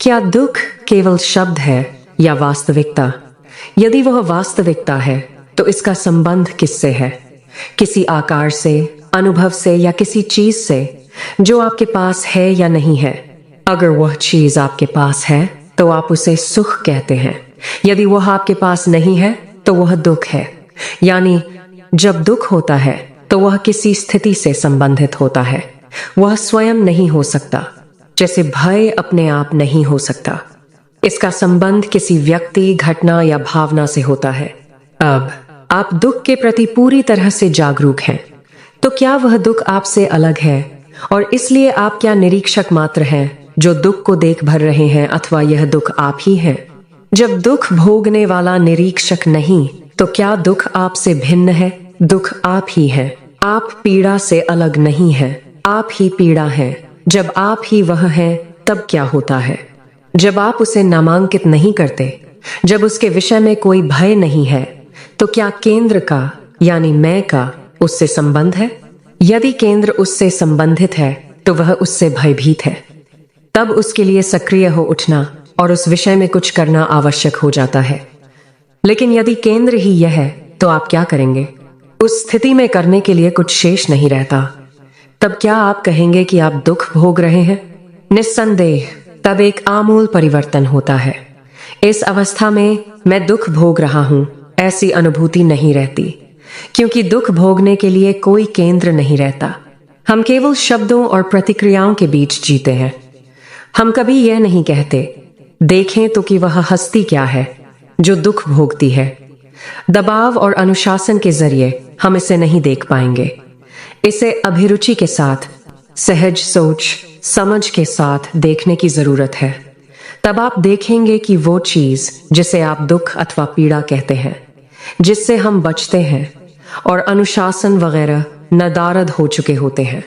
क्या दुख केवल शब्द है या वास्तविकता? यदि वह वास्तविकता है तो इसका संबंध किससे है? किसी आकार से, अनुभव से या किसी चीज से जो आपके पास है या नहीं है? अगर वह चीज आपके पास है तो आप उसे सुख कहते हैं। यदि वह आपके पास नहीं है तो वह दुख है। यानी जब दुख होता है तो वह किसी स्थिति से संबंधित होता है, वह स्वयं नहीं हो सकता। जैसे भय अपने आप नहीं हो सकता, इसका संबंध किसी व्यक्ति, घटना या भावना से होता है। अब आप दुख के प्रति पूरी तरह से जागरूक हैं, तो क्या वह दुख आपसे अलग है और इसलिए आप क्या निरीक्षक मात्र हैं जो दुख को देख भर रहे हैं, अथवा यह दुख आप ही हैं? जब दुख भोगने वाला निरीक्षक नहीं, तो क्या दुख आपसे भिन्न है? दुख आप ही हैं। आप पीड़ा से अलग नहीं हैं, आप ही पीड़ा हैं। जब आप ही वह हैं, तब क्या होता है? जब आप उसे नामांकित नहीं करते, जब उसके विषय में कोई भय नहीं है, तो क्या केंद्र का यानी मैं का उससे संबंध है? यदि केंद्र उससे संबंधित है तो वह उससे भयभीत है। तब उसके लिए सक्रिय हो उठना और उस विषय में कुछ करना आवश्यक हो जाता है। लेकिन यदि केंद्र ही यह है तो आप क्या करेंगे? उस स्थिति में करने के लिए कुछ शेष नहीं रहता। तब क्या आप कहेंगे कि आप दुख भोग रहे हैं? निस्संदेह तब एक आमूल परिवर्तन होता है। इस अवस्था में मैं दुख भोग रहा हूं ऐसी अनुभूति नहीं रहती, क्योंकि दुख भोगने के लिए कोई केंद्र नहीं रहता। हम केवल शब्दों और प्रतिक्रियाओं के बीच जीते हैं। हम कभी यह नहीं कहते, देखें तो कि वह हस्ती क्या है जो दुख भोगती है। दबाव और अनुशासन के जरिए हम इसे नहीं देख पाएंगे। इसे अभिरुचि के साथ, सहज सोच समझ के साथ देखने की जरूरत है। तब आप देखेंगे कि वो चीज जिसे आप दुख अथवा पीड़ा कहते हैं, जिससे हम बचते हैं और अनुशासन वगैरह नदारद हो चुके होते हैं।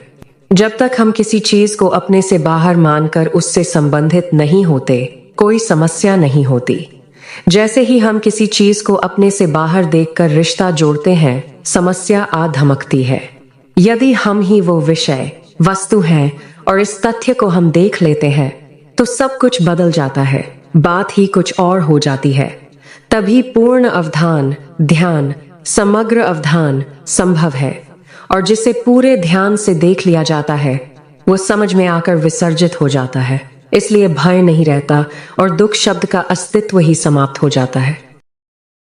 जब तक हम किसी चीज को अपने से बाहर मानकर उससे संबंधित नहीं होते, कोई समस्या नहीं होती। जैसे ही हम किसी चीज को अपने से बाहर देखकर रिश्ता जोड़ते हैं, समस्या आ धमकती है। यदि हम ही वो विषय, वस्तु हैं और इस तथ्य को हम देख लेते हैं, तो सब कुछ बदल जाता है, बात ही कुछ और हो जाती है। तभी पूर्ण अवधान, ध्यान, समग्र अवधान संभव है, और जिसे पूरे ध्यान से देख लिया जाता है वो समझ में आकर विसर्जित हो जाता है। इसलिए भय नहीं रहता और दुख शब्द का अस्तित्व ही समाप्त हो जाता है।